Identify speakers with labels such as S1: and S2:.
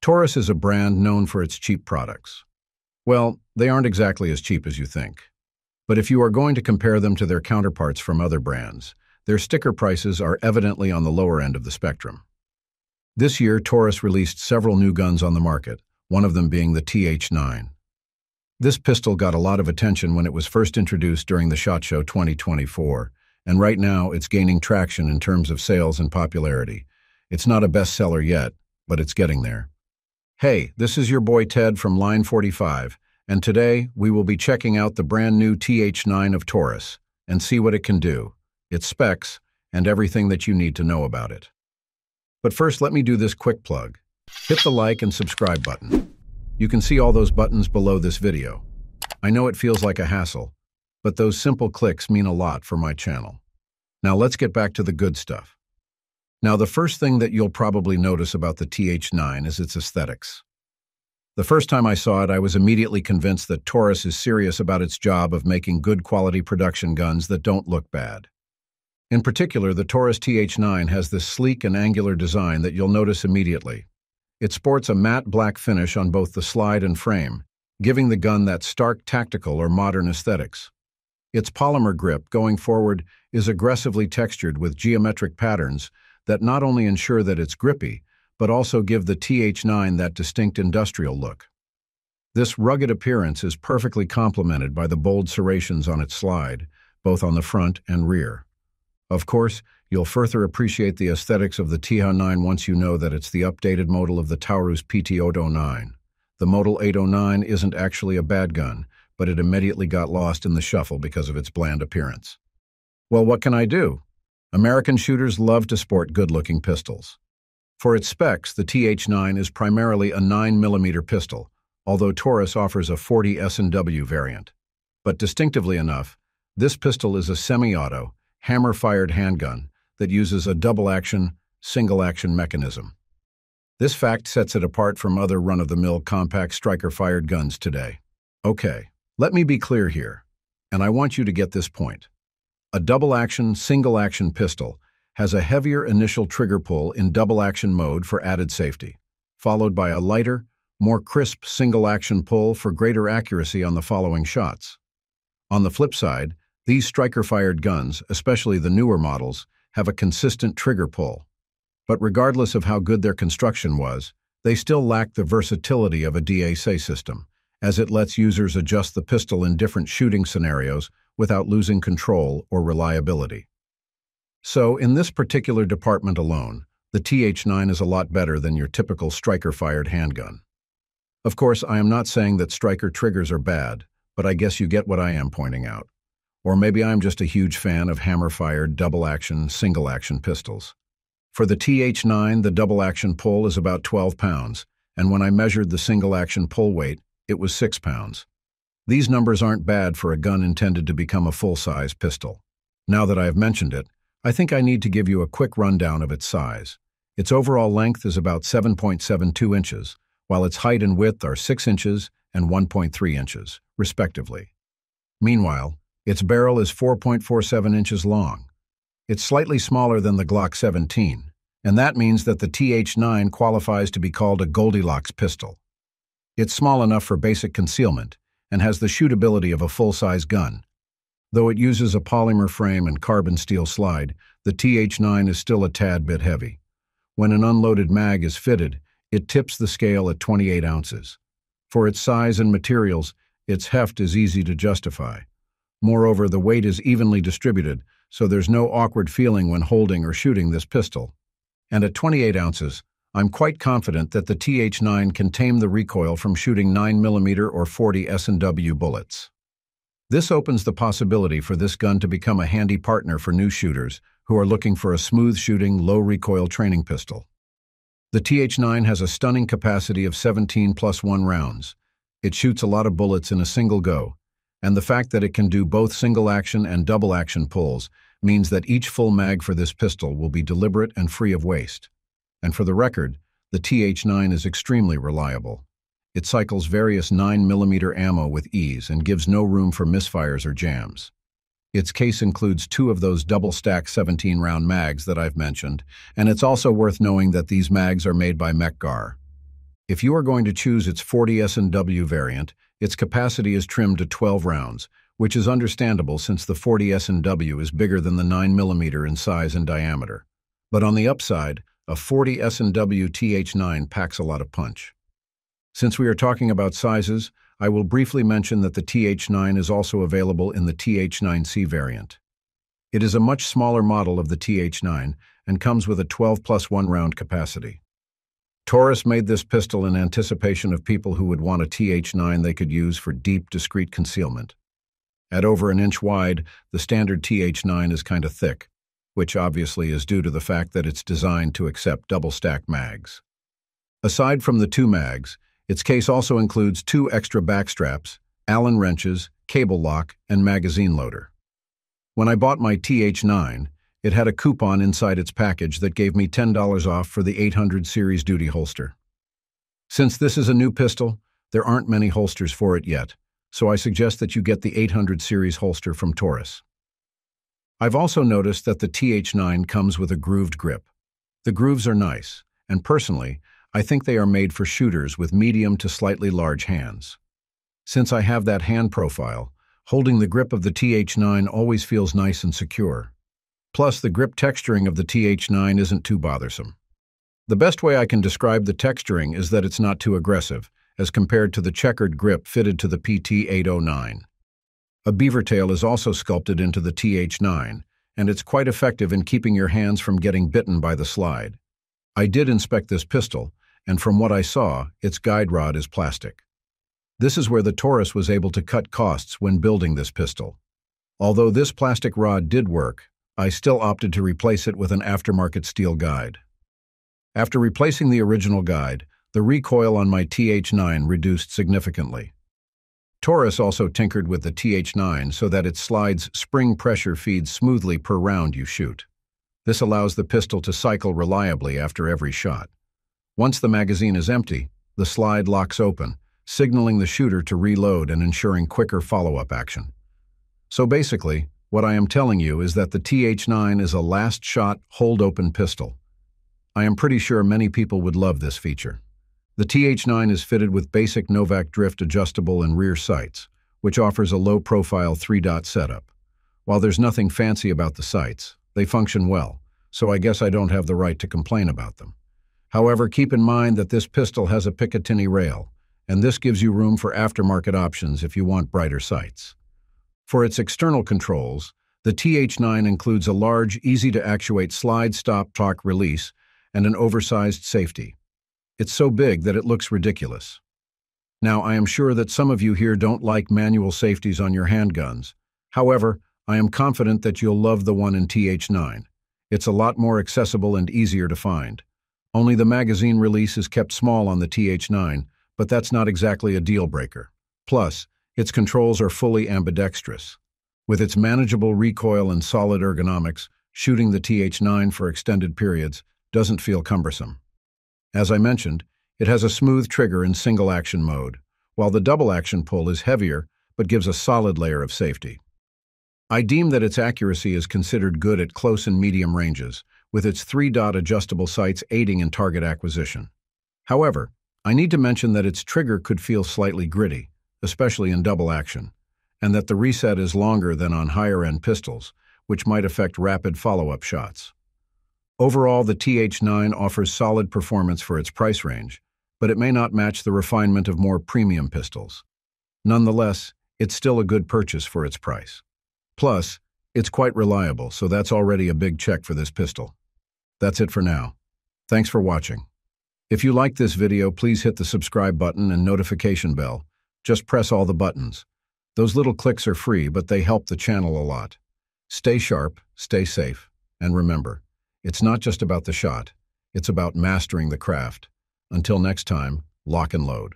S1: Taurus is a brand known for its cheap products. Well, they aren't exactly as cheap as you think. But if you are going to compare them to their counterparts from other brands, their sticker prices are evidently on the lower end of the spectrum. This year, Taurus released several new guns on the market, one of them being the TH9. This pistol got a lot of attention when it was first introduced during the SHOT Show 2024, and right now it's gaining traction in terms of sales and popularity. It's not a bestseller yet, but it's getting there. Hey, this is your boy Ted from Line 45, and today we will be checking out the brand new TH9 of Taurus and see what it can do, its specs, and everything that you need to know about it. But first, let me do this quick plug. Hit the like and subscribe button. You can see all those buttons below this video. I know it feels like a hassle, but those simple clicks mean a lot for my channel. Now let's get back to the good stuff. Now, the first thing that you'll probably notice about the TH9 is its aesthetics. The first time I saw it, I was immediately convinced that Taurus is serious about its job of making good quality production guns that don't look bad. In particular, the Taurus TH9 has this sleek and angular design that you'll notice immediately. It sports a matte black finish on both the slide and frame, giving the gun that stark tactical or modern aesthetics. Its polymer grip, going forward, is aggressively textured with geometric patterns that not only ensure that it's grippy, but also give the TH9 that distinct industrial look. This rugged appearance is perfectly complemented by the bold serrations on its slide, both on the front and rear. Of course, you'll further appreciate the aesthetics of the TH9 once you know that it's the updated model of the Taurus TH9. The Model 809 isn't actually a bad gun, but it immediately got lost in the shuffle because of its bland appearance. Well, what can I do? American shooters love to sport good-looking pistols. For its specs, the TH9 is primarily a 9mm pistol, although Taurus offers a 40 S&W variant. But distinctively enough, this pistol is a semi-auto, hammer-fired handgun that uses a double-action, single-action mechanism. This fact sets it apart from other run-of-the-mill compact striker-fired guns today. Okay, let me be clear here, and I want you to get this point. A double-action, single-action pistol has a heavier initial trigger pull in double-action mode for added safety, followed by a lighter, more crisp single-action pull for greater accuracy on the following shots. On the flip side, these striker-fired guns, especially the newer models, have a consistent trigger pull. But regardless of how good their construction was, they still lack the versatility of a DAC system, as it lets users adjust the pistol in different shooting scenarios without losing control or reliability. So, in this particular department alone, the TH9 is a lot better than your typical striker-fired handgun. Of course, I am not saying that striker triggers are bad, but I guess you get what I am pointing out. Or maybe I'm just a huge fan of hammer-fired, double-action, single-action pistols. For the TH9, the double-action pull is about 12 pounds, and when I measured the single-action pull weight, it was 6 pounds. These numbers aren't bad for a gun intended to become a full-size pistol. Now that I have mentioned it, I think I need to give you a quick rundown of its size. Its overall length is about 7.72 inches, while its height and width are 6 inches and 1.3 inches, respectively. Meanwhile, its barrel is 4.47 inches long. It's slightly smaller than the Glock 17, and that means that the TH9 qualifies to be called a Goldilocks pistol. It's small enough for basic concealment and has the shootability of a full-size gun. Though it uses a polymer frame and carbon steel slide, the TH9 is still a tad bit heavy. When an unloaded mag is fitted, it tips the scale at 28 ounces. For its size and materials, its heft is easy to justify. Moreover, the weight is evenly distributed, so there's no awkward feeling when holding or shooting this pistol. And at 28 ounces, I'm quite confident that the TH9 can tame the recoil from shooting 9mm or 40 S&W bullets. This opens the possibility for this gun to become a handy partner for new shooters who are looking for a smooth-shooting, low-recoil training pistol. The TH9 has a stunning capacity of 17+1 rounds. It shoots a lot of bullets in a single go, and the fact that it can do both single-action and double-action pulls means that each full mag for this pistol will be deliberate and free of waste. And for the record, the TH9 is extremely reliable. It cycles various 9mm ammo with ease and gives no room for misfires or jams. Its case includes 2 of those double-stack 17-round mags that I've mentioned, and it's also worth knowing that these mags are made by Mekgar. If you are going to choose its 40 S&W variant, its capacity is trimmed to 12 rounds, which is understandable since the 40 S&W is bigger than the 9mm in size and diameter. But on the upside, a 40 S&W TH9 packs a lot of punch. Since we are talking about sizes, I will briefly mention that the TH9 is also available in the TH9C variant. It is a much smaller model of the TH9 and comes with a 12+1 round capacity. Taurus made this pistol in anticipation of people who would want a TH9 they could use for deep, discreet concealment. At over an inch wide, the standard TH9 is kind of thick, which obviously is due to the fact that it's designed to accept double-stack mags. Aside from the two mags, its case also includes two extra backstraps, Allen wrenches, cable lock, and magazine loader. When I bought my TH9, it had a coupon inside its package that gave me $10 off for the 800 series duty holster. Since this is a new pistol, there aren't many holsters for it yet, so I suggest that you get the 800 series holster from Taurus. I've also noticed that the TH9 comes with a grooved grip. The grooves are nice, and personally, I think they are made for shooters with medium to slightly large hands. Since I have that hand profile, holding the grip of the TH9 always feels nice and secure. Plus, the grip texturing of the TH9 isn't too bothersome. The best way I can describe the texturing is that it's not too aggressive, as compared to the checkered grip fitted to the PT-809. A beaver tail is also sculpted into the TH9, and it's quite effective in keeping your hands from getting bitten by the slide. I did inspect this pistol, and from what I saw, its guide rod is plastic. This is where the Taurus was able to cut costs when building this pistol. Although this plastic rod did work, I still opted to replace it with an aftermarket steel guide. After replacing the original guide, the recoil on my TH9 reduced significantly. Taurus also tinkered with the TH9 so that its slide's spring pressure feeds smoothly per round you shoot. This allows the pistol to cycle reliably after every shot. Once the magazine is empty, the slide locks open, signaling the shooter to reload and ensuring quicker follow-up action. So basically, what I am telling you is that the TH9 is a last-shot, hold-open pistol. I am pretty sure many people would love this feature. The TH9 is fitted with basic Novak drift adjustable and rear sights, which offers a low-profile 3-dot setup. While there's nothing fancy about the sights, they function well, so I guess I don't have the right to complain about them. However, keep in mind that this pistol has a Picatinny rail, and this gives you room for aftermarket options if you want brighter sights. For its external controls, the TH9 includes a large, easy-to-actuate slide, stop, torque, release, and an oversized safety. It's so big that it looks ridiculous. Now, I am sure that some of you here don't like manual safeties on your handguns. However, I am confident that you'll love the one in TH9. It's a lot more accessible and easier to find. Only the magazine release is kept small on the TH9, but that's not exactly a deal-breaker. Plus, its controls are fully ambidextrous. With its manageable recoil and solid ergonomics, shooting the TH9 for extended periods doesn't feel cumbersome. As I mentioned, it has a smooth trigger in single-action mode, while the double-action pull is heavier but gives a solid layer of safety. I deem that its accuracy is considered good at close and medium ranges, with its 3-dot adjustable sights aiding in target acquisition. However, I need to mention that its trigger could feel slightly gritty, especially in double action, and that the reset is longer than on higher-end pistols, which might affect rapid follow-up shots. Overall, the TH9 offers solid performance for its price range, but it may not match the refinement of more premium pistols. Nonetheless, it's still a good purchase for its price. Plus, it's quite reliable, so that's already a big check for this pistol. That's it for now. Thanks for watching. If you liked this video, please hit the subscribe button and notification bell. Just press all the buttons. Those little clicks are free, but they help the channel a lot. Stay sharp, stay safe, and remember, it's not just about the shot, it's about mastering the craft. Until next time, lock and load.